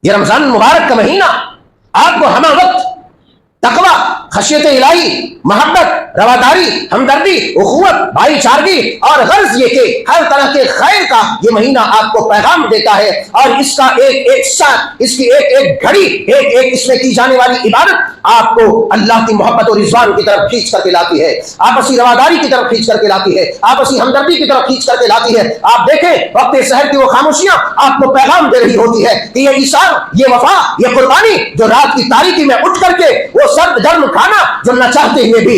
یہ رمضان المبارک کا مہینہ آپ کو ہمہ وقت تقوی، خشیت الہی، محبت، رواداری، ہمدردی، اخوت، بھائی چارگی اور غرض یہ کہ ہر طرح کے خیر کا یہ مہینہ آپ کو پیغام دیتا ہے، اور اس کا ایک ایک ساتھ، اس کی ایک ایک گھڑی، ایک ایک اس میں کی جانے والی عبادت آپ کو اللہ کی محبت اور رضوان کی طرف کھینچ کر کے لاتی ہے، آپسی رواداری کی طرف کھینچ کر کے لاتی ہے، آپسی ہمدردی کی طرف کھینچ کر کے لاتی ہے۔ آپ دیکھیں وقت سحر کی وہ خاموشیاں آپ کو پیغام دے رہی ہوتی ہے کہ یہ ایثار، یہ وفا، یہ قربانی جو رات کی تاریکی میں اٹھ کر کے وہ سرد گرم کھانا جو نہ چاہتے ہوئے بھی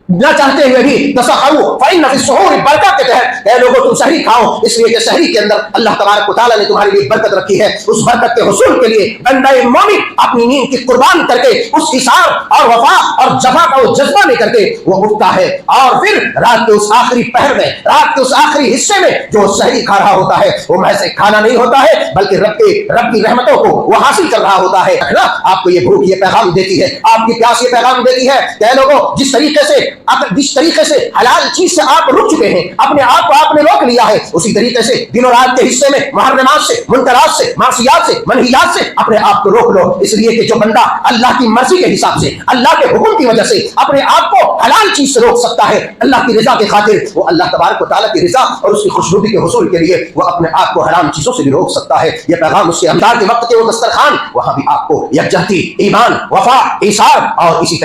تصحروا فإن فی السحور برکت کے تحت، اے لوگوں تم سحری کھاؤ، اس لیے کہ سحری کے اندر اللہ تبارک و تعالیٰ نے تمہارے لیے برکت رکھی ہے۔ اس برکت کے حصول کے لیے بندہ مومن اپنی نیند کی قربان کر کے اس ایثار اور وفا اور جفا کا وہ جذبہ لے کر کے وہ اٹھتا ہے، اور پھر رات کے اس آخری پہر میں، رات کے اس آخری حصے میں جو سحری کھا رہا ہوتا ہے وہ محض کھانا نہیں ہوتا ہے بلکہ رب کی رحمتوں کو وہ حاصل کر رہا ہوتا ہے۔ آپ کو یہ بھوک یہ پیغام دیتی ہے، آپ کی پیاس یہ پیغام دیتی ہے کہ اے لوگوں جس طریقے سے حلال چیز سے آپ رک چکے ہیں، اپنے آپ کو آپ نے روک لیا ہے، اسی طریقے سے دن و رات کے حصے میں محرمات سے، منکرات سے، معصیات سے، منہیات سے اپنے آپ کو روک لو، اس لیے کہ جو بندہ اللہ کی مرضی کے حساب سے، اللہ کے حکم کی وجہ سے اپنے آپ کو حلال چیز سے روک سکتا ہے، اللہ کی رضا کی خاطر وہ اللہ تبارک و تعالیٰ کی رضا اور اس کی خوشنودی کے حصول کے لیے وہ اپنے آپ کو حرام چیزوں سے بھی روک سکتا ہے۔ یہ پیغام اس کے افطار کے وقت کے وہ دسترخوان، وہاں بھی آپ کو یکجہتی، ایمان، وفا، ایثار اور اسی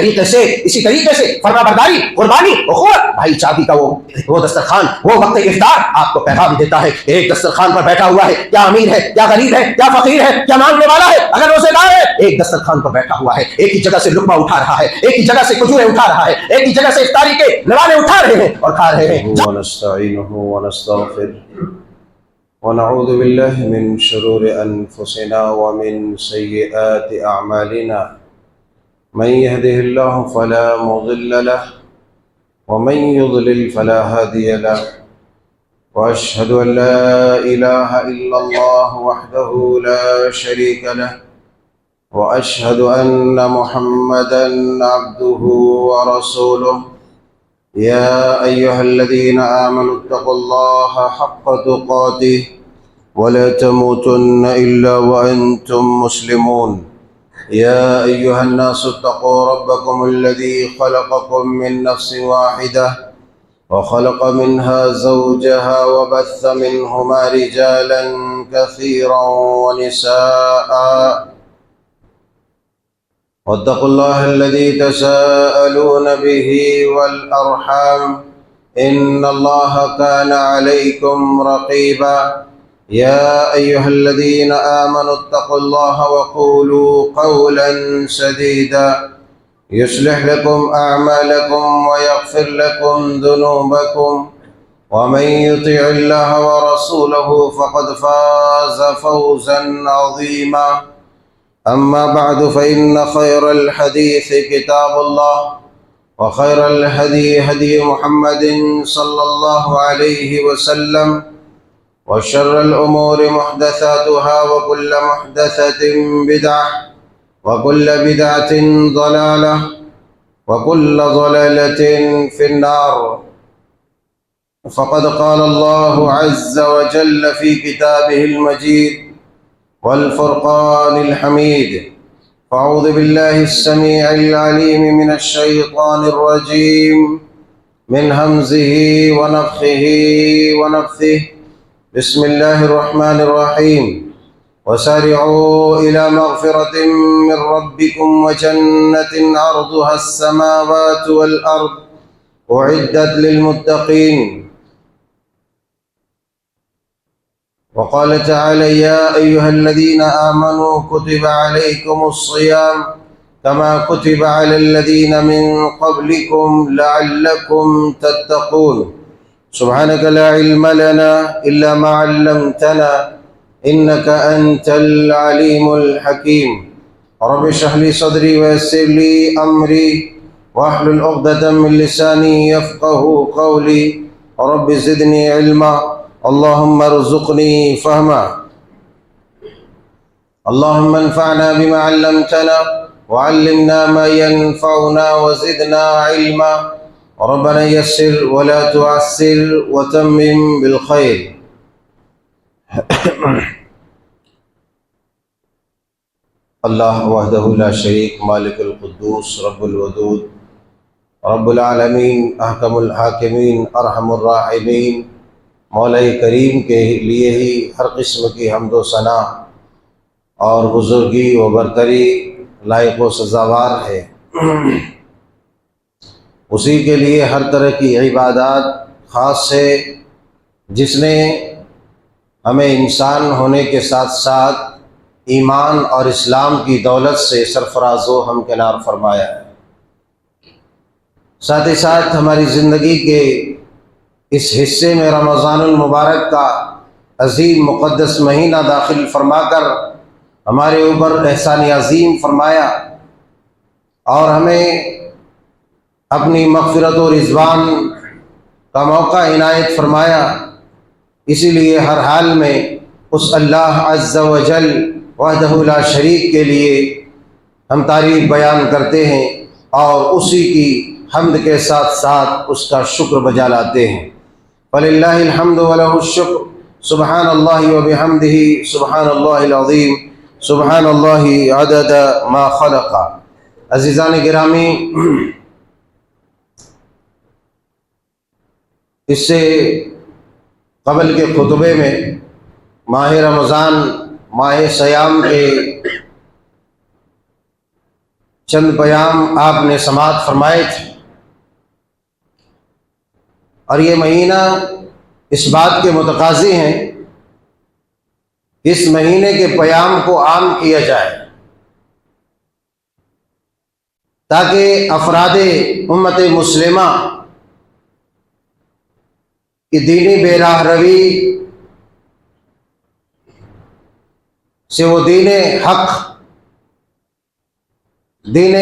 طریقے سے فرما برداری، قربانی، اخوت، بھائی چارگی کا وہ دسترخوان، وہ وقت افطار آپ کو پیغام دیتا ہے۔ ایک دسترخوان پر بیٹھا ہوا ہے، کیا امیر ہے، کیا غریب ہے، کیا فقیر ہے، کیا مانگنے والا ہے، اگر روزے دار ہے، ایک دسترخوان پر بیٹھا ہوا ہے، ایک ہی جگہ سے لقمہ اٹھا رہا ہے، ایک ہی جگہ سے کھجوریں اٹھا رہا ہے، ایک ہی جگہ سے افطاری کے نوالے اٹھا رہے ہیں اور کھا رہے ہیں۔ ونستعینہ ونستغفر ونعوذ باللہ من شرور انفسنا ومن سیئات اعمالنا من يهده الله فلا مضل له ومن يضلل فلا هادي له وأشهد أن لا إله إلا الله وحده لا شريك له وأشهد أن محمدا عبده ورسوله يا أيها الذين آمنوا اتقوا الله حق تقاته ولا تموتن إلا وأنتم مسلمون يا أيها الناس اتقوا ربكم الذي خلقكم من نفس واحدة وخلق منها زوجها وبث منهما رجالا كثيرا ونساء واتقوا الله الذي تساءلون به والأرحام إن الله كان عليكم رقيبا يا أيها الذين آمنوا اتقوا الله وقولوا قولا سديدا يصلح لكم أعمالكم ويغفر لكم ذنوبكم ومن يطع الله ورسوله فقد فاز فوزا عظيما أما بعد فإن خير الحديث كتاب الله وخير الهدي هدي محمد صلى الله عليه وسلم وشر الأمور محدثاتها وكل محدثة بدعة وكل بدعة ضلالة وكل ضلالة في النار فقد قال الله عز وجل في كتابه المجيد والفرقان الحميد فأعوذ بالله السميع العليم من الشيطان الرجيم من همزه ونفخه ونفثه بسم الله الرحمن الرحيم وسارعوا إلى مغفرة من ربكم وجنة عرضها السماوات والأرض أعدت للمتقين وقال تعالى يا أيها الذين آمنوا كتب عليكم الصيام كما كتب على الذين من قبلكم لعلكم تتقون سبحانك لا علم لنا إلا ما علمتنا إنك أنت العليم الحكيم رب اشرح لي صدري ويسر لي أمري واحلل عقدة من لساني يفقه قولي رب زدني علما اللهم ارزقني فهما اللهم انفعنا بما علمتنا وعلمنا ما ينفعنا وزدنا علما ربنا يسر ولا تعسر وتمم بالخير اللہ وحدہ لا شریک، مالک القدوس، رب الودود، رب العالمین، احکم الحاکمین، ارحم الراحمین، مولا کریم کے لیے ہی ہر قسم کی حمد و ثنا اور بزرگی و برتری لائق و سزاوار ہے۔ اسی کے لیے ہر طرح کی عبادات خاص ہے، جس نے ہمیں انسان ہونے کے ساتھ ساتھ ایمان اور اسلام کی دولت سے سرفراز و ہمکنار فرمایا ہے۔ ساتھ ہی ساتھ ہماری زندگی کے اس حصے میں رمضان المبارک کا عظیم مقدس مہینہ داخل فرما کر ہمارے اوپر احسان عظیم فرمایا اور ہمیں اپنی مغفرت و رضوان کا موقع عنایت فرمایا۔ اسی لیے ہر حال میں اس اللہ عز و جل وحدہ لا شریک کے لیے ہم تعریف بیان کرتے ہیں اور اسی کی حمد کے ساتھ ساتھ اس کا شکر بجا لاتے ہیں۔ فللہ الحمد ولہ الشکر، سبحان اللہ وبحمدہ، سبحان اللہ العظیم، سبحان اللہ عدد ما خلق۔ عزیزان گرامی، اس سے قبل کے خطبے میں ماہ رمضان، ماہ صیام کے چند پیام آپ نے سماعت فرمائے تھے، اور یہ مہینہ اس بات کے متقاضی ہیں کہ اس مہینے کے پیام کو عام کیا جائے تاکہ افراد امت مسلمہ کی دینی بے راہ روی سے وہ دین حق، دین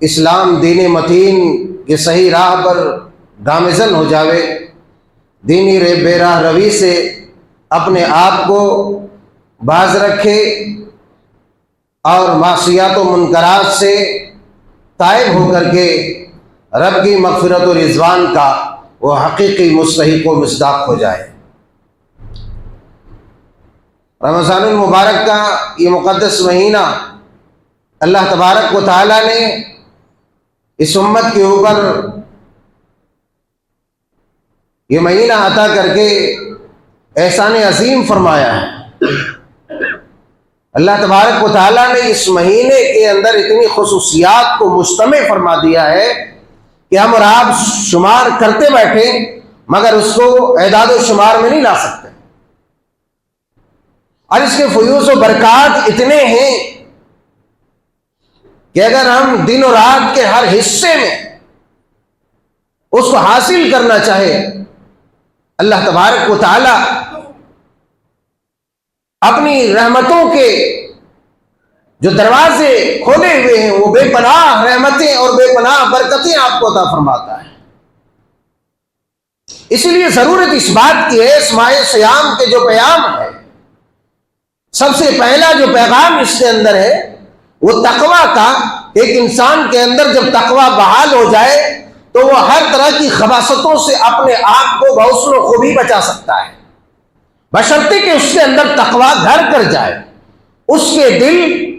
اسلام، دین متین کے صحیح راہ پر گامزن ہو جاوے، دینی بے راہ روی سے اپنے آپ کو باز رکھے اور معصیات و منکرات سے تائب ہو کر کے رب کی مغفرت و رضوان کا وہ حقیقی مستحق و مصداق ہو جائے۔ رمضان المبارک کا یہ مقدس مہینہ اللہ تبارک و تعالیٰ نے اس امت کے اوپر یہ مہینہ عطا کر کے احسان عظیم فرمایا ہے۔ اللہ تبارک و تعالیٰ نے اس مہینے کے اندر اتنی خصوصیات کو مجتمع فرما دیا ہے کہ ہم اور آپ شمار کرتے بیٹھے مگر اس کو اعداد و شمار میں نہیں لا سکتے، اور اس کے فیوز و برکات اتنے ہیں کہ اگر ہم دن و رات کے ہر حصے میں اس کو حاصل کرنا چاہے، اللہ تبارک و تعالی اپنی رحمتوں کے جو دروازے کھولے ہوئے ہیں وہ بے پناہ رحمتیں اور بے پناہ برکتیں آپ کو عطا فرماتا ہے۔ اسی لیے ضرورت اس بات کی ہے، اس ماہ صیام کے جو پیام ہے، سب سے پہلا جو پیغام اس کے اندر ہے وہ تقوی کا۔ ایک انسان کے اندر جب تقوی بحال ہو جائے تو وہ ہر طرح کی خباثتوں سے اپنے آپ کو بحسن و خوبی بچا سکتا ہے، بشرطے کہ اس کے اندر تقوی گھر کر جائے، اس کے دل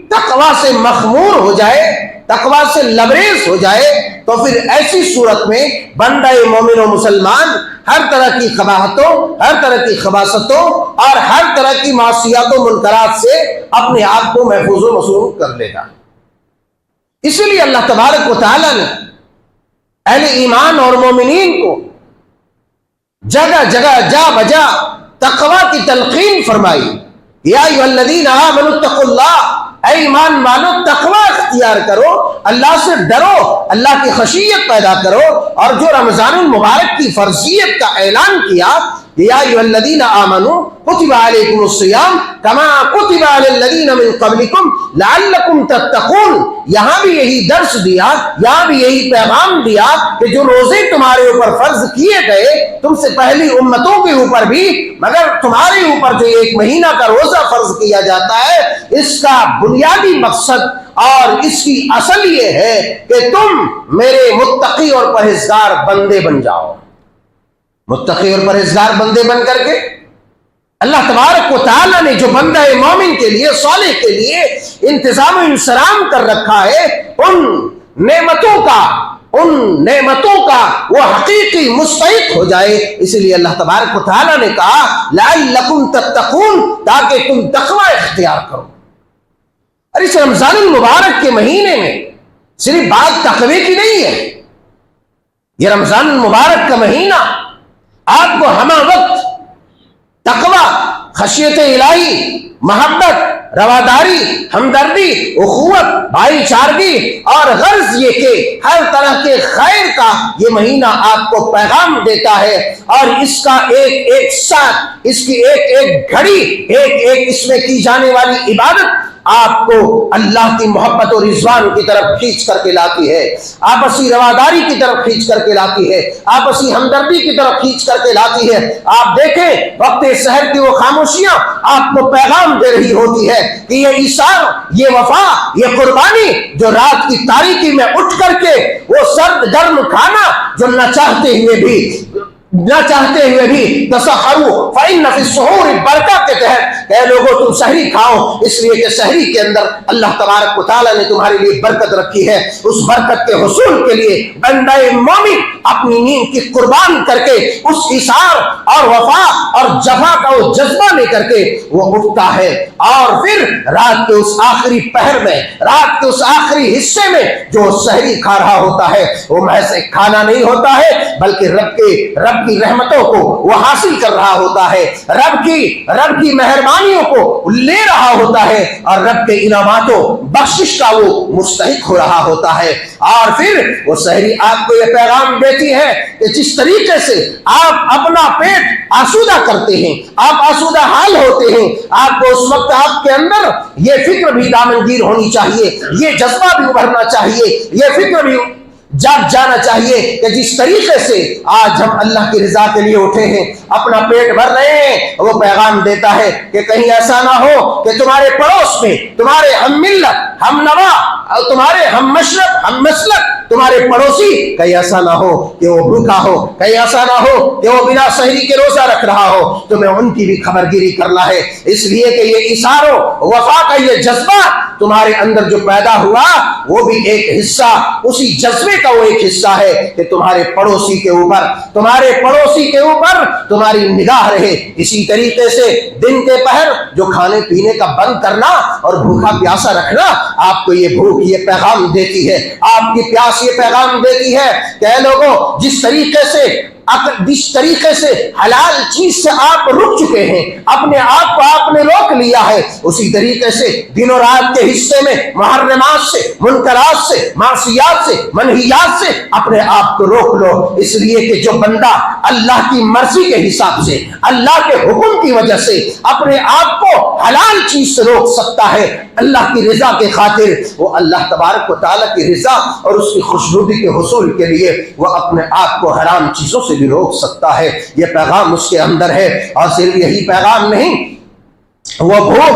تقوی سے مخمور ہو جائے، تقوی سے لبریز ہو جائے، تو پھر ایسی صورت میں بندہ مومن و مسلمان ہر طرح کی قباحتوں، ہر طرح کی خباثتوں اور ہر طرح کی معصیات و منکرات سے اپنے آپ کو محفوظ و مسرور کر لے گا۔ اسی لیے اللہ تبارک و تعالیٰ نے اہل ایمان اور مومنین کو جگہ جگہ جا بجا تقوی کی تلقین فرمائی۔ یا ایھا الذین آمنوا اتقوا اللہ، اے ایمان والو تقوی اختیار کرو، اللہ سے ڈرو، اللہ کی خشیت پیدا کرو، اور جو رمضان المبارک کی فرضیت کا اعلان کیا، یا ایھا الذین آمنوا کتب علیکم الصیام کما کتب علی الذین من قبلکم لعلکم تتقون، یہاں بھی یہی درس دیا، یہاں بھی یہی پیغام دیا کہ جو روزے تمہارے اوپر فرض کیے گئے تم سے پہلی امتوں کے اوپر بھی، مگر تمہارے اوپر جو ایک مہینہ کا روزہ فرض کیا جاتا ہے، اس کا بنیادی مقصد اور اس کی اصل یہ ہے کہ تم میرے متقی اور پرہیزگار بندے بن جاؤ۔ متقی اور پرہیزگار بندے بن کر کے اللہ تبارک و تعالیٰ نے جو بندہ مومن کے لیے، صالح کے لیے انتظام و انصرام کر رکھا ہے، ان نعمتوں کا وہ حقیقی مستحق ہو جائے، اس لیے اللہ تبارک و تعالیٰ نے کہا لعلکم تتقون، تاکہ تم تقوی اختیار کرو۔ اور اس رمضان المبارک کے مہینے میں صرف بات تقوی کی نہیں ہے، یہ رمضان المبارک کا مہینہ آپ کو ہمہ وقت تقوی، خشیت الہی، محبت، رواداری، ہمدردی، اخوت، بھائی چارگی اور غرض یہ کہ ہر طرح کے خیر کا یہ مہینہ آپ کو پیغام دیتا ہے، اور اس کا ایک ایک ساتھ، اس کی ایک ایک گھڑی، ایک اس میں کی جانے والی عبادت آپ کو اللہ کی محبت اور رضوان کی طرف کھینچ کر کے لاتی ہے، آپسی رواداری کی طرف کھینچ کر کے لاتی ہے، آپسی ہمدردی کی طرف کھینچ کر کے لاتی ہے۔ آپ دیکھیں وقت سحر کی وہ خاموشیاں آپ کو پیغام دے رہی ہوتی ہے کہ یہ ایثار، یہ وفا، یہ قربانی جو رات کی تاریکی میں اٹھ کر کے وہ سرد گرم کھانا جو نہ چاہتے ہوئے بھی تسحروا فإن فی السحور برکت کے تحت کہ لوگوں تم سحری کھاؤ، اس لیے کہ سحری کے اندر اللہ تبارک و تعالیٰ نے تمہارے لیے برکت رکھی ہے۔ اس برکت کے حصول کے لیے بندہ مومن اپنی نیند کی قربان کر کے اس ایثار اور وفا اور جفا کا وہ جذبہ لے کر کے وہ اٹھتا ہے، اور پھر رات کے اس آخری پہر میں، رات کے اس آخری حصے میں جو سحری کھا رہا ہوتا ہے وہ محض ایک کھانا نہیں ہوتا ہے، بلکہ رب کی رحمتوں کو وہ حاصل کر رہا ہوتا ہے، رب کی مہربانیوں کو لے رہا ہوتا ہے، اور رب کے انعاماتوں بخشش کا وہ مستحق ہو رہا ہوتا ہے۔ اور پھر وہ سحری آپ کو یہ پیغام دیتی ہے کہ جس طریقے سے آپ اپنا پیٹ آسودہ کرتے ہیں، آپ آسودہ حال ہوتے ہیں، آپ کو اس وقت آپ کے اندر یہ فکر بھی دامنگیر ہونی چاہیے، یہ جذبہ بھی ابھرنا چاہیے، یہ فکر بھی جاگ جانا چاہیے کہ جس طریقے سے آج ہم اللہ کی رضا کے لیے اٹھے ہیں، اپنا پیٹ بھر رہے ہیں، وہ پیغام دیتا ہے کہ کہیں ایسا نہ ہو کہ تمہارے پڑوس میں تمہارے ہم ملت، ہم نوا، تمہارے ہم مشرب، ہم مسلک، تمہارے پڑوسی کہیں ایسا نہ ہو کہ وہ بھوکا ہو، کہیں ایسا نہ ہو کہ وہ بنا سحری کے روزہ رکھ رہا ہو، تمہیں ان کی بھی خبرگیری کرنا ہے، اس لیے کہ یہ ایثار و وفا کا یہ جذبہ تمہارے اندر جو پیدا ہوا وہ بھی ایک حصہ، اسی جذبے کا وہ ایک حصہ ہے کہ تمہارے پڑوسی کے اوپر تمہاری نگاہ رہے۔ اسی طریقے سے دن کے پہر جو کھانے پینے کا بند کرنا اور بھوکا پیاسا رکھنا، آپ کو یہ بھوک یہ پیغام دیتی ہے، آپ کی پیاس یہ پیغام دیتی ہے کہ اے لوگوں، جس طریقے سے حلال چیز سے آپ رک چکے ہیں، اپنے آپ کو آپ نے روک لیا ہے، اسی طریقے سے دن و رات کے حصے میں محرمات سے، منکرات سے، معصیات سے، منہیات سے اپنے آپ کو روک لو، اس لیے کہ جو بندہ اللہ کی مرضی کے حساب سے، اللہ کے حکم کی وجہ سے اپنے آپ کو حلال چیز سے روک سکتا ہے، اللہ کی رضا کے خاطر وہ اللہ تبارک و تعالیٰ کی رضا اور اس کی خوشنودی کے حصول کے لیے وہ اپنے آپ کو حرام چیزوں سے بھی روک سکتا ہے۔ یہ پیغام اس کے اندر ہے، اور صرف یہی پیغام نہیں، وہ بھوک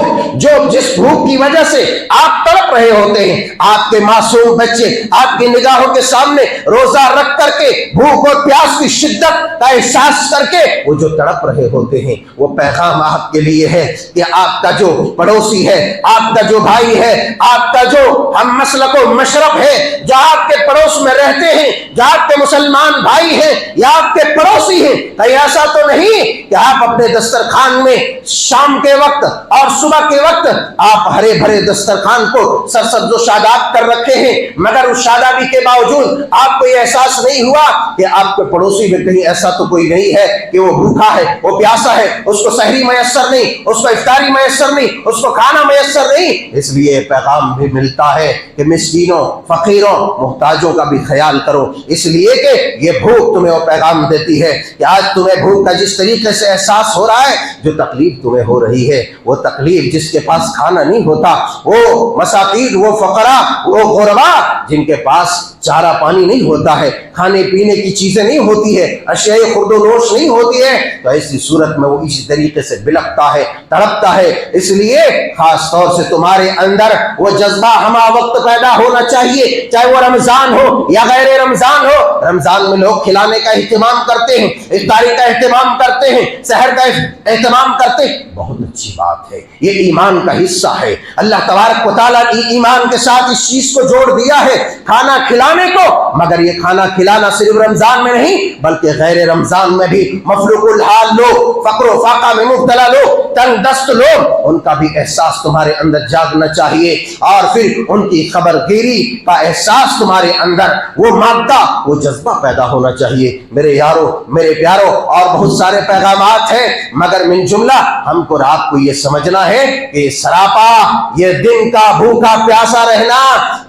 جس بھوک کی وجہ سے آپ تڑپ رہے ہوتے ہیں، آپ کے معصوم بچے آپ کی نگاہوں کے سامنے روزہ رکھ کر کے بھوک اور پیاس کی شدت کا احساس کر کے وہ جو تڑپ رہے ہوتے ہیں، وہ پیغام آپ کے لیے ہے کہ آپ کا جو پڑوسی ہے، آپ کا جو بھائی ہے، آپ کا جو ہم مسلک و مشرب ہے، جو آپ کے پڑوس میں رہتے ہیں، جو آپ کے مسلمان بھائی ہیں یا آپ کے پڑوسی ہیں، کہیں ایسا تو نہیں کہ آپ اپنے دسترخوان میں شام کے وقت اور صبح کے وقت آپ ہرے بھرے دسترخوان کو سرسبز و شاداب کر رکھے ہیں، مگر اس شادابی کے باوجود آپ کو یہ احساس نہیں ہوا کہ آپ کے پڑوسی میں کہیں ایسا تو کوئی نہیں ہے کہ وہ بھوکا ہے، وہ پیاسا ہے، اس کو سحری میسر نہیں، اس کو افطاری میسر نہیں، اس کو کھانا میسر نہیں۔ اس لیے پیغام بھی ملتا ہے کہ مسکینوں، فقیروں، محتاجوں کا بھی خیال کرو، اس لیے کہ یہ بھوک تمہیں وہ پیغام دیتی ہے کہ آج تمہیں بھوک کا جس طریقے سے احساس ہو رہا ہے، جو تکلیف تمہیں ہو رہی ہے، وہ تکلیف جس کے پاس کھانا نہیں ہوتا، وہ مساکین، وہ فقراء، وہ غربا جن کے پاس چارہ پانی نہیں ہوتا ہے، کھانے پینے کی چیزیں نہیں ہوتی ہے، اشیاء خورد و نوش نہیں ہوتی ہے، تو ایسی صورت میں وہ اسی طریقے سے بلکتا ہے، تڑپتا ہے۔ اس لیے خاص طور سے تمہارے اندر وہ جذبہ ہمہ وقت پیدا ہونا چاہیے، چاہے وہ رمضان ہو یا غیر رمضان ہو۔ رمضان میں لوگ کھلانے کا اہتمام کرتے ہیں، افطاری کا اہتمام کرتے ہیں، سحر کا اہتمام کرتے ہیں، بہت اچھی بات ہے، یہ ایمان کا حصہ ہے۔ اللہ تبارک و تعالیٰ نے ایمان کے ساتھ اس چیز کو جوڑ دیا ہے، کھانا کھلانے کو، مگر یہ کھانا کھلانا صرف رمضان میں نہیں بلکہ غیر رمضان میں بھی۔ مفلوق الحال لوگ، فقر و فاقہ میں مبتلا لوگ، تنگ دست لوگ، ان کا بھی احساس تمہارے اندر جاگنا چاہیے، اور پھر ان کی خبر گیری کا احساس تمہارے اندر، وہ مادہ، وہ جذبہ پیدا ہونا چاہیے۔ میرے یارو، میرے پیارو، اور بہت سارے پیغامات ہیں، مگر من جملہ ہم کو رات کو یہ سمجھنا ہے کہ سراپا یہ دن کا بھوکا پیاسا رہنا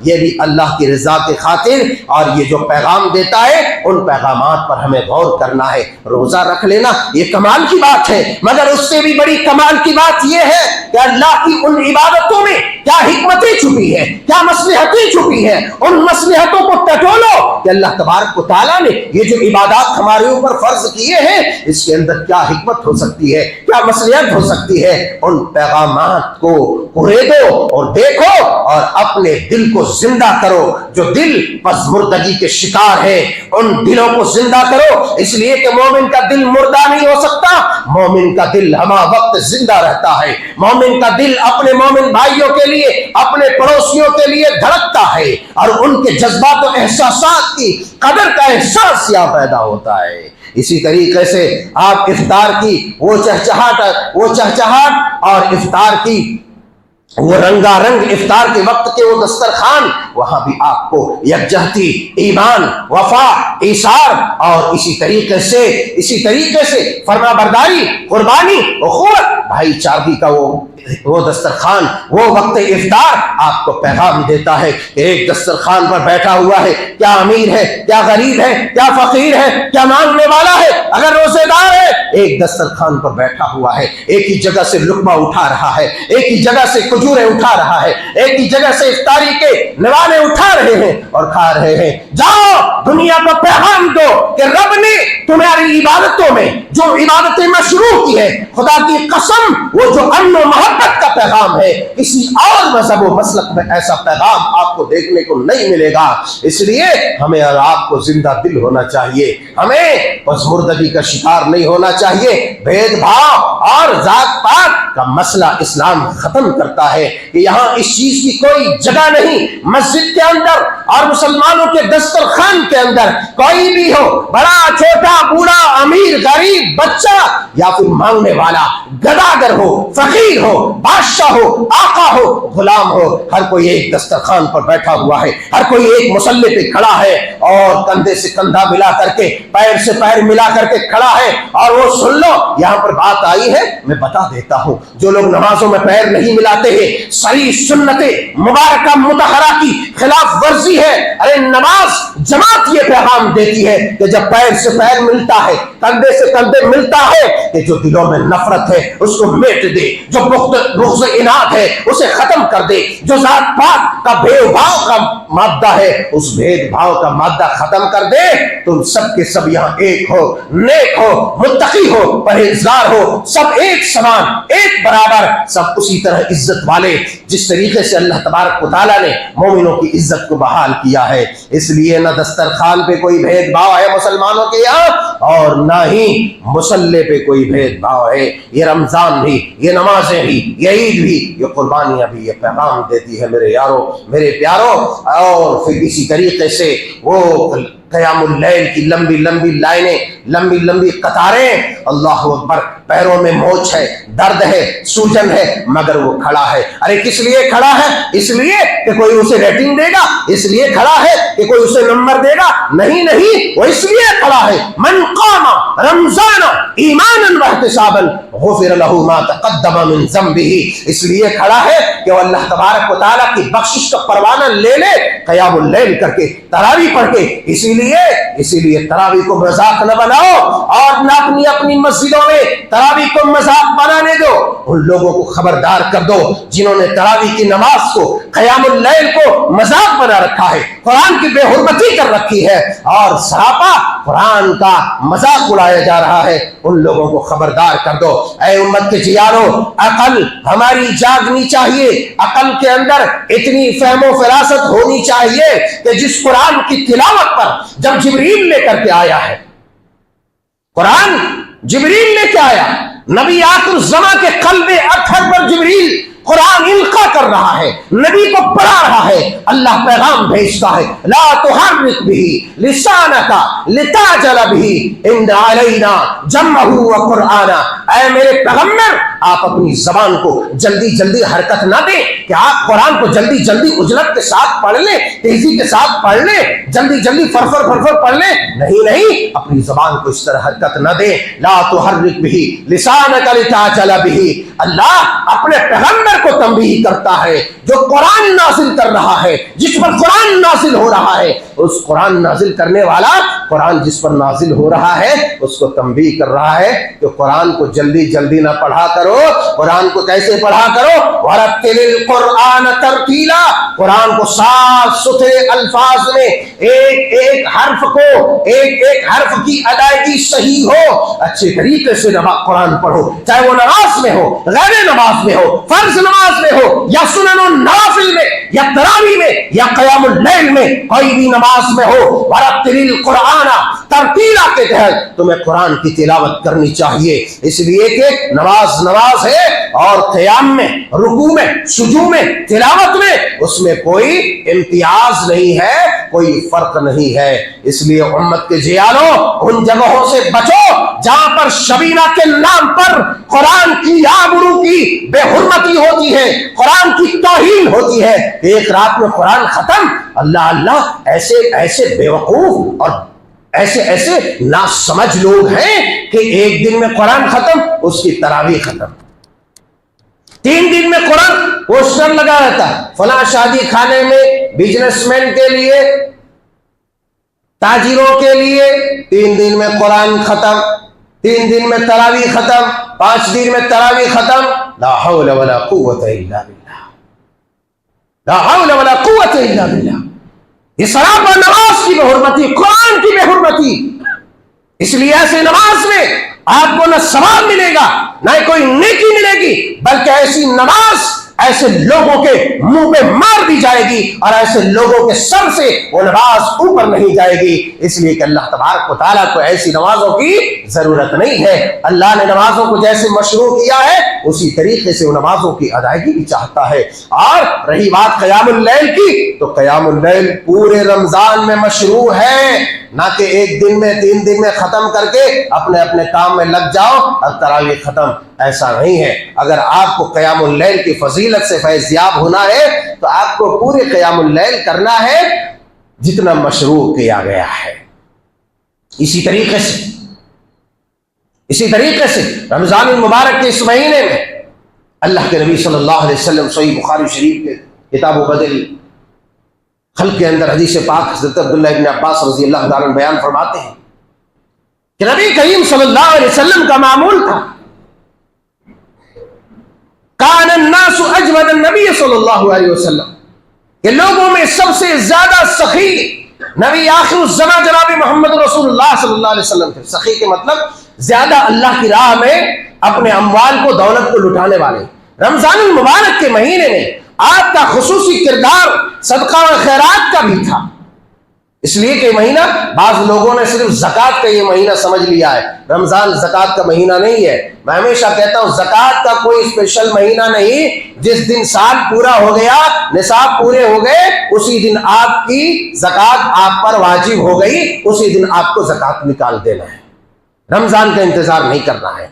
یہ بھی اللہ کی رضا کے خاطر، اور یہ جو پیغام دیتا ہے ان پیغامات پر ہمیں غور کرنا ہے۔ روزہ رکھ لینا یہ کمال کی بات ہے، مگر اس سے بھی بڑی کمال کی بات یہ ہے کہ اللہ کی ان عبادتوں میں کیا حکمتیں چھپی ہیں، کیا مصلحتیں چھپی ہیں، ان مصلحتوں کو ٹٹولو کہ اللہ تبارک و تعالیٰ نے یہ جو عبادات ہمارے اوپر فرض کیے ہیں اس کے اندر کیا حکمت ہو سکتی ہے، کیا مصلحت ہو سکتی ہے۔ ان پیغامات کو قریدو اور دیکھو اور اپنے دل کو زندہ کرو۔ جو دل پسمردگی کے شکار ہے ان دلوں کو زندہ کرو، اس لیے کہ مومن کا دل مردہ نہیں ہو سکتا، مومن کا دل ہمہ وقت زندہ رہتا ہے، مومن کا دل اپنے مومن بھائیوں کے لیے، اپنے پڑوسیوں کے لیے دھڑکتا ہے، اور ان کے جذبات و احساسات کی قدر کا احساس یہاں پیدا ہوتا ہے۔ اسی طریقے سے آپ افطار کی وہ چہچہاٹ اور افطار کی وہ رنگا رنگ افطار کے وقت کے وہ دسترخوان، وہاں بھی آپ کو یکجہتی، ایمان، وفا، ایثار، اور اسی طریقے سے فرما برداری، قربانی، اخوت، بھائی چارگی کا وہ دسترخوان، وہ وقت افطار آپ کو پیغام دیتا ہے کہ ایک دسترخوان پر بیٹھا ہوا ہے، کیا امیر ہے، کیا غریب ہے، کیا فقیر ہے، کیا مانگنے والا ہے، اگر روزے دار ہے، ایک دسترخوان پر بیٹھا ہوا ہے، ایک ہی جگہ سے لقمہ اٹھا رہا ہے، ایک ہی جگہ سے کھجوریں اٹھا رہا ہے، ایک ہی جگہ سے افطاری کے نوانے اٹھا رہے ہیں اور کھا رہے ہیں۔ جاؤ دنیا کو پیغام دو کہ رب نے تمہاری عبادتوں میں جو عبادتیں مشروع کی ہیں، خدا کی قسم وہ جو امن و محبت کا پیغام ہے، کسی اور مذہب و مسلک میں ایسا پیغام آپ کو دیکھنے کو نہیں ملے گا۔ اس لیے ہمیں اور آپ کو زندہ دل ہونا چاہیے، ہمیں پسمردگی کا شکار نہیں ہونا چاہیے۔ بھید بھاؤ اور ذات پات کا مسئلہ اسلام ختم کرتا ہے کہ یہاں اس چیز کی کوئی جگہ نہیں۔ مسجد کے اندر اور مسلمانوں کے دسترخوان کے اندر کوئی بھی ہو، بڑا چھوٹا، بوڑھا، امیر، غریب، بچہ یا پھر مانگنے والا، گداگر ہو، فقیر ہو، بادشاہ ہو، آقا ہو، غلام ہو، ہر کوئی ایک دسترخوان پر بیٹھا ہوا ہے، ہر کوئی ایک مصلی پہ کھڑا ہے اور کندھے سے کندھا ملا کر کے، پیر سے پیر ملا کر کے کھڑا ہے۔ اور وہ سن لو، یہاں پر بات آئی ہے، میں بتا دیتا ہوں، جو لوگ نمازوں میں پیر نہیں ملاتے ہیں، صحیح سنت مبارکہ مطہرہ کی خلاف ورزی ہے۔ ارے نماز جماعت یہ پیغام دیتی ہے کہ جب پیر سے پیر ملتا ہے، کندھے سے کندھے ملتا ہے، کہ جو دلوں میں نفرت ہے اس کو میٹ دے، جو بغض اناد ہے اسے ختم کر دے، جو ذات پات کا بھید بھاؤ کا مادہ ہے اس بھید بھاؤ کا مادہ ختم کر دے۔ تم سب کے سب یہاں ایک ہو، نیک ہو، متقی ہو، پرہیزگار ہو، سب ایک سمان، ایک برابر، سب اسی طرح عزت والے، جس طریقے سے اللہ تبارک و تعالیٰ نے مومنوں کی عزت کو بحال کیا ہے۔ اس لیے نہ دسترخوان پہ کوئی بھید بھاؤ ہے مسلمانوں کے یہاں، اور نہ ہی مصلی پہ کوئی بھید بھاؤ ہے۔ یہ رمضان بھی، یہ نمازیں بھی، یہ عید بھی، یہ قربانیاں بھی یہ پیغام دیتی ہے میرے یارو، میرے پیارو۔ اور پھر اسی طریقے سے وہ قیام اللیل کی لمبی لمبی لائنیں، لمبی لمبی قطاریں، اللہ اکبر، پیروں میں موچ ہے، درد ہے، سوجن ہے، مگر وہ کھڑا ہے۔ ارے کس لیے کھڑا ہے؟ اس لیے کہ کوئی اسے ریٹنگ دے گا؟ اس لیے کھڑا ہے کہ کوئی اسے نمبر دے گا؟ نہیں نہیں، وہ اس لیے کھڑا ہے، من قام رمضان ایمانا واحتسابا غفر له ما تقدم من ذنبه، اس لیے کھڑا ہے کہ وہ اللہ تبارک و تعالیٰ کی بخشش کا پروانہ لے لے، قیام اللیل کر کے، تراویح پڑھ کے۔ اسی لیے تراویح کو مذاق نہ بناؤ، جاؤ اور نہ اپنی اپنی مسجدوں میں تراویح کو مذاق بنانے دو. ان لوگوں کو خبردار کر دو جنہوں نے تراویح کی نماز کو، قیام اللیل کو مذاق بنا رکھا ہے، قرآن کی بے حرمتی کر رکھی ہے اور سراپا قرآن کا مذاق اڑایا جا رہا ہے. ان لوگوں کو خبردار کر دو. اے امت کے جیانو، عقل ہماری جاگنی چاہیے. عقل کے اندر اتنی فہم و فراست ہونی چاہیے کہ جس قرآن کی تلاوت پر جب جبریل لے کر کے آیا ہے، قرآن جبریل لے کے آیا، نبی آخر الزماں کے قلب اطہر پر جبریل قرآن القا کر رہا ہے، نبی کو پڑھا رہا ہے، اللہ پیغام بھیجتا ہے لا تحرک به لسانک لتعجل به ان علینا جمعہ وقرآنا. اے میرے پیغمبر، آپ اپنی زبان کو جلدی جلدی حرکت نہ دیں کہ آپ قرآن کو جلدی جلدی اجلت کے ساتھ پڑھ لیں، تیزی کے ساتھ پڑھ لیں، جلدی جلدی فرفر فرفر پڑھ لیں. نہیں، اپنی زبان کو اس طرح حرکت نہ دیں. لا تحرک به لسانک لتعجل به. اللہ اپنے پیغمبر کو تنبیہ کرتا ہے جو قرآن نازل کر رہا ہے، جس پر قرآن نازل ہو رہا ہے. اس قرآن نازل کرنے والا، قرآن جس پر نازل ہو رہا ہے، اس کو تنبیہ کر رہا ہے کہ قرآن کو جلدی جلدی نہ پڑھا کرو. قرآن کو کیسے پڑھا کرو؟ وَرَتِّلِ الْقُرْآنَ تَرْتِيلًا. قرآن کو صاف ستھرے الفاظ میں ایک ایک حرف کو، ایک ایک حرف کی ادائیگی صحیح ہو، اچھے طریقے سے قرآن پڑھو، چاہے وہ نماز میں ہو، غیر نماز میں ہو، فرض نماز میں ہو، یا سنن و نوافل میں، یا تراویح میں، یا قیام اللیل میں، کوئی بھی نماز میں ہو. وَرَتِّلِ الْقُرْآنَ ترتیلا کے تحت تمہیں قرآن کی تلاوت کرنی چاہیے، اس لیے کہ نماز ہے اور قیام میں، رکوع میں، سجود میں، تلاوت میں، اس میں کوئی امتیاز نہیں ہے، کوئی فرق نہیں ہے. اس لیے امت کے جیانو، ان جگہوں سے بچو جہاں پر شبینہ کے نام پر قرآن کی آبرو کی بے حرمتی ہوتی ہے، قرآن کی توہین ہوتی ہے. ایک رات میں قرآن ختم، اللہ اللہ، ایسے ایسے بے وقوف اور ایسے ایسے ناسمجھ لوگ ہیں کہ ایک دن میں قرآن ختم، اس کی تراویح ختم. 3 دن میں قرآن پوسٹر لگا رہتا ہے فلاں شادی خانے میں، بزنس مین کے لیے، تاجروں کے لیے. 3 دن میں قرآن ختم، 3 دن میں تراویح ختم، 5 دن میں تراویح ختم. لا حول ولا قوت الا باللہ، لا حول ولا قوت الا باللہ. یہ سراپا نماز کی بے حرمتی، قرآن کی بے حرمتی. اس لیے ایسے نماز میں آپ کو نہ ثواب ملے گا، نہ کوئی نیکی ملے گی، بلکہ ایسی نماز ایسے لوگوں کے منہ پہ مار دی جائے گی اور ایسے لوگوں کے سر سے وہ نماز اوپر نہیں جائے گی. اس لیے کہ اللہ تبارک و تعالیٰ کو ایسی نمازوں کی ضرورت نہیں ہے. اللہ نے نمازوں کو جیسے مشروع کیا ہے، اسی طریقے سے وہ نمازوں کی ادائیگی بھی چاہتا ہے. اور رہی بات قیام اللیل کی، تو قیام اللیل پورے رمضان میں مشروع ہے، نہ کہ ایک دن میں 3 دن میں ختم کر کے اپنے اپنے کام میں لگ جاؤ اور تراویح ختم. ایسا نہیں ہے. اگر آپ کو قیام اللیل کی فضیلت سے فیض یاب ہونا ہے تو آپ کو پورے قیام اللیل کرنا ہے جتنا مشروع کیا گیا ہے. اسی طریقے سے رمضان المبارک کے اس مہینے میں اللہ کے نبی صلی اللہ علیہ وسلم صحیح بخاری شریف کے کتاب و بدل خلق کے اندر حدیث پاک حضرت عبداللہ ابن عباس رضی اللہ تعالیٰ عنہ بیان فرماتے ہیں کہ نبی کریم صلی اللہ علیہ وسلم کا معمول تھا، کان الناس اجود النبی صلی اللہ علیہ وسلم، کہ لوگوں میں سب سے زیادہ سخی نبی آخر الزمان جناب محمد رسول اللہ صلی اللہ علیہ وسلم تھے. سخی کے مطلب زیادہ اللہ کی راہ میں اپنے اموال کو، دولت کو لٹانے والے. رمضان المبارک کے مہینے میں آپ کا خصوصی کردار صدقہ و خیرات کا بھی تھا. اس لیے کہ مہینہ، بعض لوگوں نے صرف زکوٰۃ کا یہ مہینہ سمجھ لیا ہے. رمضان زکوٰۃ کا مہینہ نہیں ہے. میں ہمیشہ کہتا ہوں زکوٰۃ کا کوئی اسپیشل مہینہ نہیں. جس دن سال پورا ہو گیا، نصاب پورے ہو گئے، اسی دن آپ کی زکوٰۃ آپ پر واجب ہو گئی، اسی دن آپ کو زکوٰۃ نکال دینا ہے. رمضان کا انتظار نہیں کرنا ہے.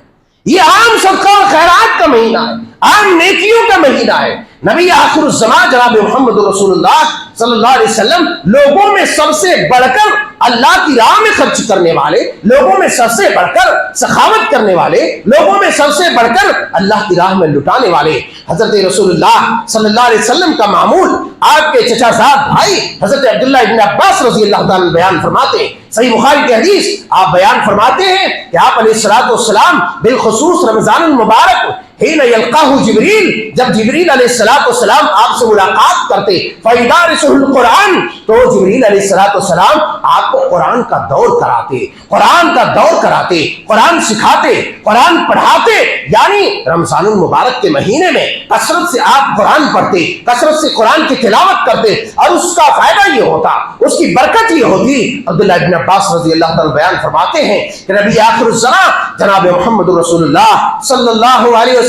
یہ عام صدقہ و خیرات کا مہینہ ہے، عام نیکیوں کا مہینہ ہے. نبی آخر الزمان جناب محمد رسول اللہ صلی اللہ علیہ وسلم لوگوں میں سب سے بڑھ کر اللہ کی راہ میں خرچ کرنے والے، لوگوں میں سب سے بڑھ کر سخاوت کرنے والے، لوگوں میں سب سے بڑھ کر اللہ کی راہ میں لٹانے والے حضرت رسول اللہ صلی اللہ علیہ وسلم کا معمول آپ کے چچا زاد بھائی حضرت عبداللہ ابن عباس رضی اللہ تعالیٰ بیان فرماتے صحیح بخاری کی حدیث آپ بیان فرماتے ہیں کہ آپ علیہ الصلوۃ والسلام بالخصوص رمضان المبارک حين يلقاه جبریل، جب جبریل علیہ الصلوۃ والسلام آپ سے ملاقات کرتے فیدارسہ القرآن، تو جبریل علیہ الصلوۃ والسلام آپ کو قرآن کا دور کراتے، قرآن کا دور کراتے، قرآن سکھاتے، قرآن پڑھاتے، یعنی رمضان المبارک کے مہینے میں کثرت سے آپ قرآن پڑھتے، کثرت سے قرآن کی تلاوت کرتے، اور اس کا فائدہ یہ ہوتا، اس کی برکت یہ ہوتی۔ عبداللہ ابن عباس رضی اللہ تعالیٰ بیان فرماتے ہیں کہ نبی آخر الزمان جناب محمد رسول اللہ صلی اللہ علیہ وسلم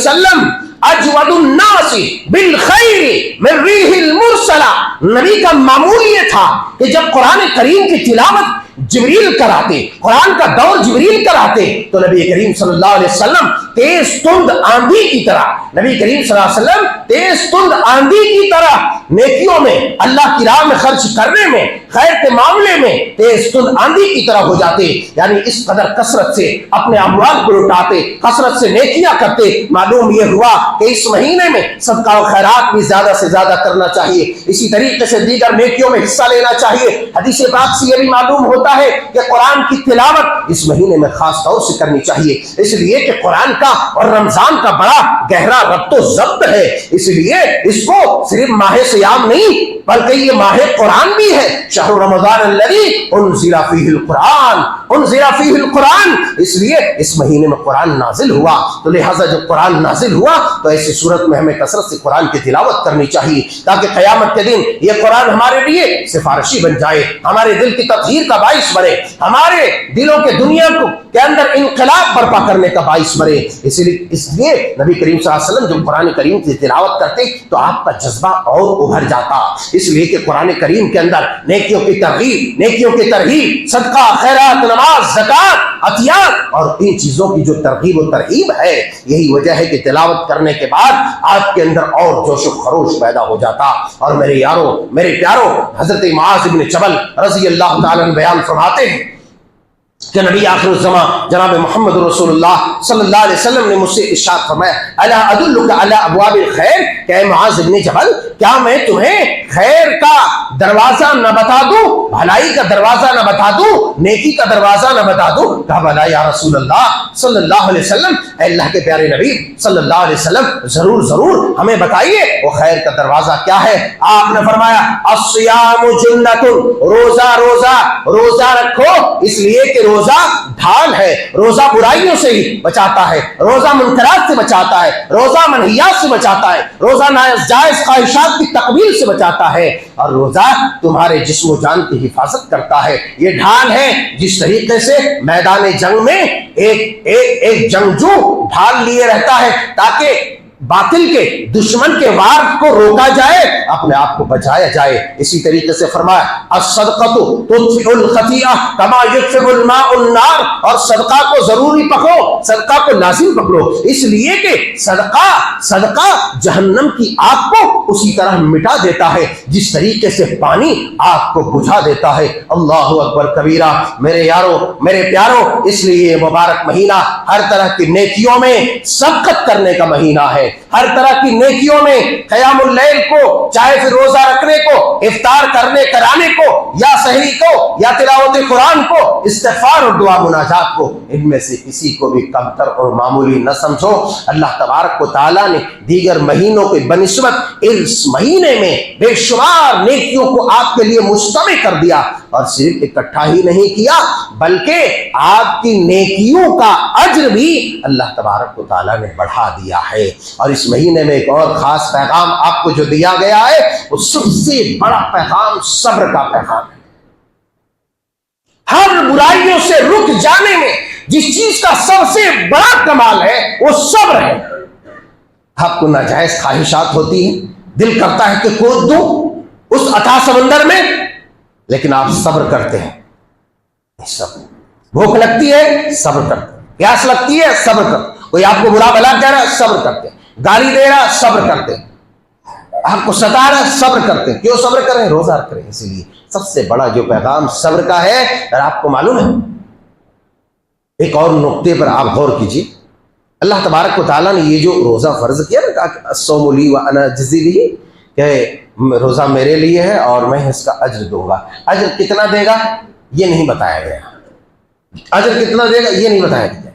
اجود الناس بالخیر من ریح المرسلہ، نبی کا معمول یہ تھا کہ جب قرآن کریم کی تلاوت جبریل کراتے، قرآن کا دور جبریل کراتے، تو نبی کریم صلی اللہ علیہ وسلم تیز تند آندھی کی طرح، نبی کریم صلی اللہ علیہ وسلم تیز تند آندھی کی طرح نیکیوں میں، اللہ کی راہ میں خرچ کرنے میں، خیر کے معاملے میں تیز تند آندھی کی طرح ہو جاتے، یعنی اس قدر کثرت سے اپنے اموال کو لوٹاتے، کثرت سے نیکیاں کرتے۔ معلوم یہ ہوا کہ اس مہینے میں صدقہ و خیرات بھی زیادہ سے زیادہ کرنا چاہیے، اسی طریقے سے دیگر نیکیوں میں حصہ لینا چاہیے۔ حدیث پاک سے یہ بھی معلوم ہوتا ہے کہ قرآن کی تلاوت اس مہینے میں خاص طور سے کرنی چاہیے، اس لیے کہ قرآن کا اور رمضان کا بڑا گہرا ربط و ضبط ہے، اس لیے اس کو صرف ماہ سیام نہیں بلکہ یہ ماہ قرآن بھی ہے۔ شہر رمضان الذی انزل فیہ القرآن، انزل فیہ القرآن، اس لیے اس مہینے میں قرآن نازل ہوا، تو لہٰذا جب قرآن نازل ہوا تو ایسی صورت میں ہمیں کثرت سے قرآن کی تلاوت کرنی چاہیے، تاکہ قیامت کے دن یہ قرآن ہمارے لیے سفارشی بن جائے، ہمارے دل کی تطہیر کا باعث بنے، ہمارے دلوں کے دنیا کو کے اندر انقلاب برپا کرنے کا باعث بنے۔ اس لیے نبی کریم صلی اللہ علیہ وسلم جب قرآن کریم کی تلاوت کرتے تو آپ کا جذبہ اور ابھر جاتا، اس لیے کہ قرآن کریم کے اندر نیکیوں کی ترغیب، نیکیوں کی ترغیب، صدقہ، خیرات، نماز، زکات، عطیات اور ان چیزوں کی جو ترغیب و ترہیب ہے، یہی وجہ ہے کہ تلاوت کرنے کے بعد آپ کے اندر اور جوش و خروش پیدا ہو جاتا۔ اور میرے یاروں، میرے پیاروں، حضرت معاذ بن جبل رضی اللہ تعالیٰ عنہ بیان فرماتے ہیں کہ نبی آخر الزمان جناب محمد رسول اللہ صلی اللہ علیہ وسلم نے مجھ سے ارشاد فرمایا الا ادلک علی ابواب الخیر، کہ اے معاذ بن جبل کیا میں تمہیں خیر کا دروازہ نہ بتا دوں، بھلائی کا دروازہ نہ بتا دوں، نیکی کا دروازہ نہ بتا دوں؟ کہا بلا یا رسول اللہ صلی اللہ علیہ وسلم، اے اللہ کے پیارے نبی صلی اللہ علیہ وسلم ضرور ضرور ہمیں بتائیے وہ خیر کا دروازہ کیا ہے؟ آپ نے فرمایا الصیام جنۃ، روزہ روزہ روزہ رکھو، اس لیے کہ روزہ ڈھال ہے، روزہ برائیوں سے ہی بچاتا ہے، روزہ منکرات سے بچاتا ہے، روزہ منہیات سے بچاتا ہے، روزہ ناجائز خواہشات کی تقبیل سے بچاتا ہے، اور روزہ تمہارے جسم و جان کی حفاظت کرتا ہے۔ یہ ڈھال ہے، جس طریقے سے میدان جنگ میں ایک جنگجو ڈھال لیے رہتا ہے تاکہ باطل کے دشمن کے وار کو روکا جائے، اپنے آپ کو بچایا جائے۔ اسی طریقے سے فرمایا الصدقۃ تطفئ الخطیئہ کما یطفئ الماء النار، اور صدقہ کو ضروری پکڑو، صدقہ کو لازم پکڑو، اس لیے کہ صدقہ جہنم کی آگ کو اسی طرح مٹا دیتا ہے جس طریقے سے پانی آگ کو بجھا دیتا ہے۔ اللہ اکبر کبیرہ۔ میرے یاروں، میرے پیاروں، اس لیے یہ مبارک مہینہ ہر طرح کی نیکیوں میں سبقت کرنے کا مہینہ ہے، ہر طرح کی نیکیوں میں، قیام اللیل کو، چاہے پھر روزہ رکھنے کو، افطار کرنے کرانے کو، یا سحری کو، یا تلاوت قرآن کو، استغفار اور دعا مناجات کو، ان میں سے کسی کو بھی کمتر اور معمولی نہ سمجھو۔ اللہ تبارک و تعالیٰ نے دیگر مہینوں کے بنسبت اس مہینے میں بے شمار نیکیوں کو آپ کے لیے مجتمع کر دیا، اور صرف اکٹھا ہی نہیں کیا بلکہ آپ کی نیکیوں کا اجر بھی اللہ تبارک و تعالیٰ نے بڑھا دیا ہے۔ اور اس مہینے میں ایک اور خاص پیغام آپ کو جو دیا گیا ہے، وہ سب سے بڑا پیغام صبر کا پیغام ہے۔ ہر برائیوں سے رک جانے میں جس چیز کا سب سے بڑا کمال ہے وہ صبر ہے۔ آپ کو ناجائز خواہشات ہوتی ہیں، دل کرتا ہے کہ کود دوں اس اتھاہ سمندر میں، لیکن آپ صبر کرتے ہیں۔ صبر، بھوک لگتی ہے صبر کرتے ہیں، پیاس لگتی ہے صبر کرتے ہیں، کوئی آپ کو برا بھلا کہہ رہا ہے صبر کرتے ہیں، گالی دے رہا صبر کرتے ہیں، آپ کو ستا رہا صبر کرتے ہیں۔ کیوں صبر کریں؟ روزہ رکھ رہے ہیں۔ اسی لیے سب سے بڑا جو پیغام صبر کا ہے، اور آپ کو معلوم ہے ایک اور نقطے پر آپ غور کیجیے، اللہ تبارک و تعالیٰ نے یہ جو روزہ فرض کیا نا، کہا کہ الصوم لی وانا اجزی بہ، کہ روزہ میرے لیے ہے اور میں اس کا اجر دوں گا۔ اجر کتنا دے گا؟ یہ نہیں بتایا گیا، اجر کتنا دے گا یہ نہیں بتایا گیا،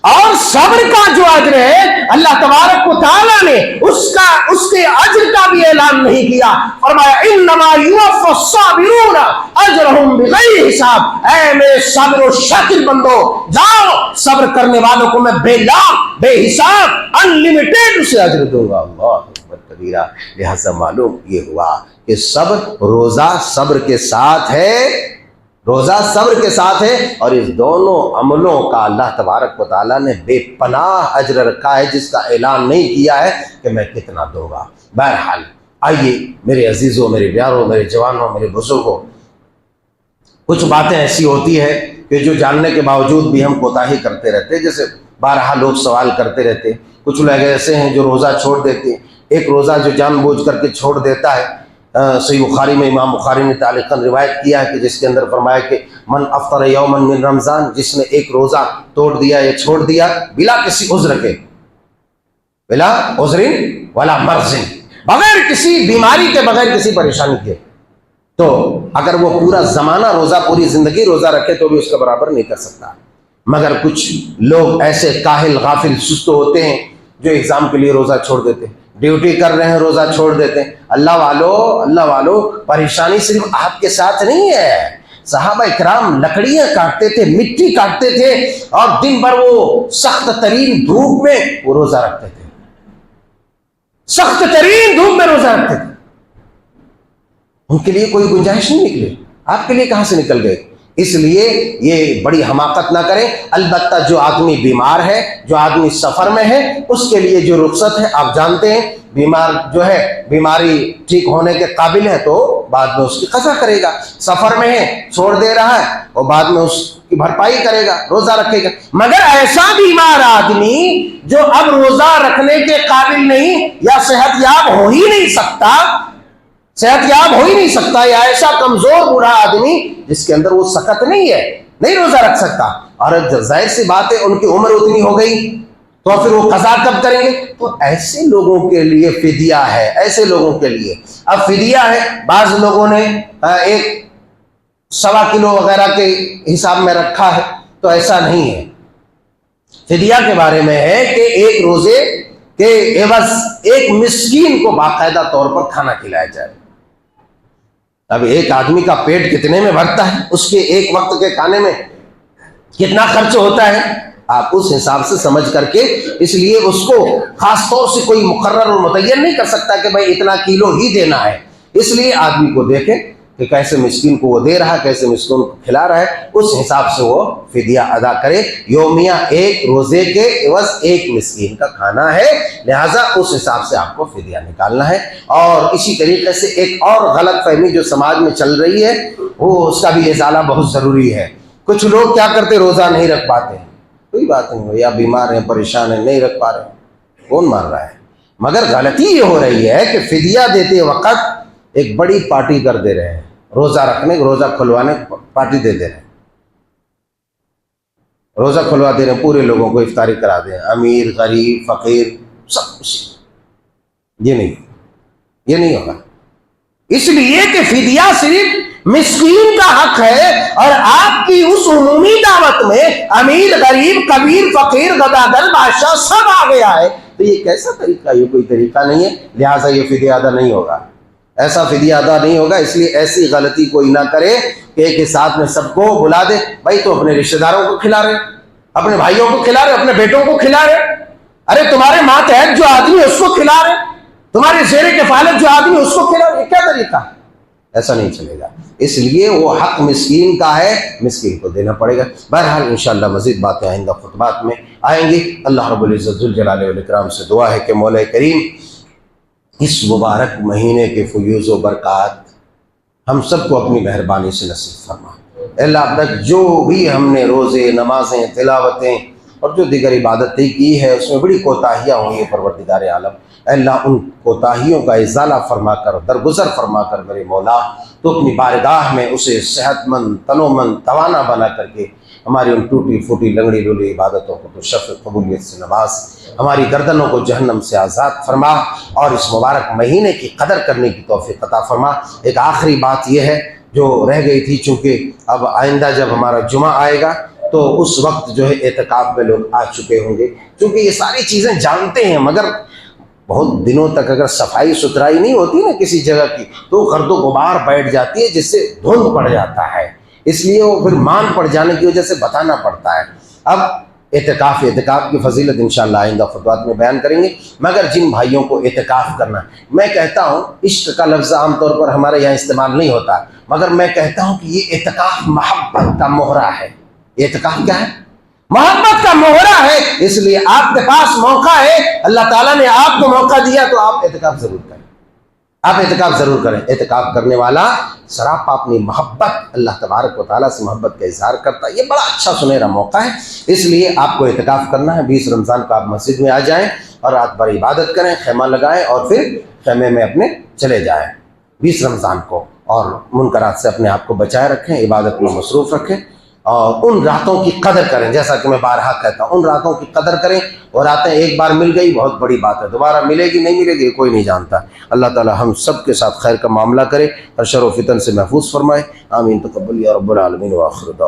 اور صبر کا جو اجر ہے اللہ تبارک و تعالیٰ نے اس کے اجر کا بھی اعلان نہیں کیا، فرمایا انما یوفی الصابرون اجرہم بغیر حساب، اے میرے صبر و شاکر بندو جاؤ، صبر کرنے والوں کو میں بے لاگ بے حساب انلمیٹڈ اسے اجر دوں گا۔ اللہ اکبر کبیرہ۔ لہذا معلوم یہ ہوا کہ صبر، روزہ صبر کے ساتھ ہے، روزہ صبر کے ساتھ ہے، اور اس دونوں عملوں کا اللہ تبارک و تعالیٰ نے بے پناہ اجر رکھا ہے، جس کا اعلان نہیں کیا ہے کہ میں کتنا دوں گا۔ بہرحال آئیے میرے عزیزوں، میرے پیاروں، میرے جوانوں، میرے بزرگوں، کچھ باتیں ایسی ہوتی ہے کہ جو جاننے کے باوجود بھی ہم کوتاہی کرتے رہتے ہیں، جیسے بارہا لوگ سوال کرتے رہتے، کچھ لوگ ایسے ہیں جو روزہ چھوڑ دیتے، ایک روزہ جو جان بوجھ کر کے چھوڑ دیتا ہے، صحیح بخاری میں امام بخاری نے تعلیقاً روایت کیا ہے کہ جس کے اندر فرمایا کہ من افطر یوما من رمضان، جس نے ایک روزہ توڑ دیا یا چھوڑ دیا بلا کسی عذر کے، بلا عذر ولا مرض، بغیر کسی بیماری کے، بغیر کسی پریشانی کے، تو اگر وہ پورا زمانہ روزہ، پوری زندگی روزہ رکھے تو بھی اس کا برابر نہیں کر سکتا۔ مگر کچھ لوگ ایسے کاہل غافل سست ہوتے ہیں جو ایگزام کے لیے روزہ چھوڑ دیتے ہیں، ڈیوٹی کر رہے ہیں روزہ چھوڑ دیتے ہیں۔ اللہ والو پریشانی صرف آپ کے ساتھ نہیں ہے، صحابہ اکرام لکڑیاں کاٹتے تھے، مٹی کاٹتے تھے، اور دن بھر وہ سخت ترین دھوپ میں وہ روزہ رکھتے تھے، سخت ترین دھوپ میں روزہ رکھتے تھے۔ ان کے لیے کوئی گنجائش نہیں نکلی، آپ کے لیے کہاں سے نکل گئے؟ اس لیے یہ بڑی حماقت نہ کریں۔ البتہ جو آدمی بیمار ہے، جو آدمی سفر میں ہے، اس کے لیے جو رخصت ہے آپ جانتے ہیں، بیمار جو ہے بیماری ٹھیک ہونے کے قابل ہے تو بعد میں اس کی قضا کرے گا، سفر میں ہے چھوڑ دے رہا ہے اور بعد میں اس کی بھرپائی کرے گا، روزہ رکھے گا۔ مگر ایسا بیمار آدمی جو اب روزہ رکھنے کے قابل نہیں یا صحت یاب ہو ہی نہیں سکتا، یا ایسا کمزور بوڑھا آدمی جس کے اندر وہ سکت نہیں ہے، نہیں روزہ رکھ سکتا، اور ظاہر سی بات ہے ان کی عمر اتنی ہو گئی تو پھر وہ قضا کب کریں گے؟ تو ایسے لوگوں کے لیے فدیہ ہے، ایسے لوگوں کے لیے اب فدیہ ہے۔ بعض لوگوں نے 1.25 کلو وغیرہ کے حساب میں رکھا ہے، تو ایسا نہیں ہے۔ فدیہ کے بارے میں ہے کہ ایک روزے کے عوض ایک مسکین کو باقاعدہ طور پر کھانا کھلایا جائے۔ اب ایک آدمی کا پیٹ کتنے میں بھرتا ہے، اس کے ایک وقت کے کھانے میں کتنا خرچ ہوتا ہے، آپ اس حساب سے سمجھ کر کے، اس لیے اس کو خاص طور سے کوئی مقرر اور متعین نہیں کر سکتا کہ بھائی اتنا کلو ہی دینا ہے، اس لیے آدمی کو دیکھیں کہ کیسے مسکین کو وہ دے رہا ہے، کیسے مسکین کو کھلا رہا ہے، اس حساب سے وہ فدیہ ادا کرے۔ یومیہ ایک روزے کے عوض ایک مسکین کا کھانا ہے، لہٰذا اس حساب سے آپ کو فدیہ نکالنا ہے۔ اور اسی طریقے سے ایک اور غلط فہمی جو سماج میں چل رہی ہے، وہ اس کا بھی ازالہ بہت ضروری ہے۔ کچھ لوگ کیا کرتے، روزہ نہیں رکھ پاتے ہیں، کوئی بات نہیں، یا بیمار ہیں، پریشان ہیں، نہیں رکھ پا رہے ہیں، کون مار رہا ہے؟ مگر غلطی یہ ہو رہی ہے کہ فدیہ دیتے وقت ایک بڑی پارٹی کر دے رہے ہیں، روزہ رکھنے، روزہ کھلوانے پارٹی دے دے رہے ہیں، روزہ کھلوا دے رہے ہیں، پورے لوگوں کو افطاری کرا دے رہے ہیں، امیر غریب فقیر سب کچھ۔ یہ نہیں ہوگا، اس لیے کہ فدیہ صرف مسکین کا حق ہے، اور آپ کی اس عمومی دعوت میں امیر غریب کبیر فقیر گداگر بادشاہ سب آ گیا ہے، تو یہ کیسا طریقہ؟ یہ کوئی طریقہ نہیں ہے، لہٰذا یہ فدیہ ادا نہیں ہوگا، ایسا فدیہ ادا نہیں ہوگا۔ اس لیے ایسی غلطی کوئی نہ کرے کہ ایک ہی ساتھ میں سب کو بلا دے، بھائی تو اپنے رشتہ داروں کو کھلا رہے، اپنے بھائیوں کو کھلا رہے، اپنے بیٹوں کو کھلا رہے، ارے تمہارے ماتحت جو آدمی اس کو کھلا رہے، تمہارے زیر کفالت جو آدمی اس کو کھلا رہے، کیا طریقہ ہے؟ ایسا نہیں چلے گا۔ اس لیے وہ حق مسکین کا ہے، مسکین کو دینا پڑے گا۔ بہرحال انشاءاللہ مزید باتیں آئندہ خطبات میں آئیں گی۔ اللہ رب العزت ذوالجلال والاکرام سے دعا ہے کہ مولا کریم اس مبارک مہینے کے فیوز و برکات ہم سب کو اپنی مہربانی سے نصیب فرما۔ اللہ اب تک جو بھی ہم نے روزے، نمازیں، تلاوتیں اور جو دیگر عبادتیں کی ہے، اس میں بڑی کوتاہیاں ہوئی ہیں پروردگار عالم، اللہ ان کوتاہیوں کا ازالہ فرما کر، درگزر فرما کر میرے مولا تو اپنی بارگاہ میں اسے صحت مند، تنومند، توانا بنا کر کے ہماری ان ٹوٹی پھوٹی لنگڑی لولی عبادتوں کو تو شفع قبولیت سے نواز، ہماری گردنوں کو جہنم سے آزاد فرما، اور اس مبارک مہینے کی قدر کرنے کی توفیق عطا فرما۔ ایک آخری بات یہ ہے جو رہ گئی تھی، چونکہ اب آئندہ جب ہمارا جمعہ آئے گا تو اس وقت جو ہے اعتکاف میں لوگ آ چکے ہوں گے، کیونکہ یہ ساری چیزیں جانتے ہیں، مگر بہت دنوں تک اگر صفائی ستھرائی نہیں ہوتی نا کسی جگہ کی تو گرد و غبار بیٹھ جاتی ہے، جس سے دھند پڑ جاتا ہے، اس لیے وہ پھر مان پڑ جانے کی وجہ سے بتانا پڑتا ہے۔ اب اعتکاف کی فضیلت انشاءاللہ آئندہ خطبات میں بیان کریں گے، مگر جن بھائیوں کو اعتکاف کرنا، میں کہتا ہوں عشق کا لفظ عام طور پر ہمارے یہاں استعمال نہیں ہوتا، مگر میں کہتا ہوں کہ یہ اعتکاف محبت کا مہرہ ہے۔ اعتکاف کیا ہے؟ محبت کا مہرہ ہے، اس لیے آپ کے پاس موقع ہے، اللہ تعالیٰ نے آپ کو موقع دیا تو آپ اعتکاف ضرور کریں، آپ اعتکاف ضرور کریں۔ اعتکاف کرنے والا سراپا اپنی محبت اللہ تبارک و تعالیٰ سے محبت کا اظہار کرتا ہے، یہ بڑا اچھا سنہرا موقع ہے، اس لیے آپ کو اعتکاف کرنا ہے۔ 20 رمضان کو آپ مسجد میں آ جائیں اور رات بھر عبادت کریں، خیمہ لگائیں اور پھر خیمے میں اپنے چلے جائیں 20 رمضان کو، اور منکرات سے اپنے آپ کو بچائے رکھیں، عبادت میں مصروف رکھیں، اور ان راتوں کی قدر کریں، جیسا کہ میں بارہا کہتا ہوں، ان راتوں کی قدر کریں، اور راتیں ایک بار مل گئی بہت بڑی بات ہے، دوبارہ ملے گی نہیں ملے گی کوئی نہیں جانتا۔ اللہ تعالی ہم سب کے ساتھ خیر کا معاملہ کرے اور شر و فتن سے محفوظ فرمائے، آمین، تقبل یا رب العالمین، وآخر دعوانا۔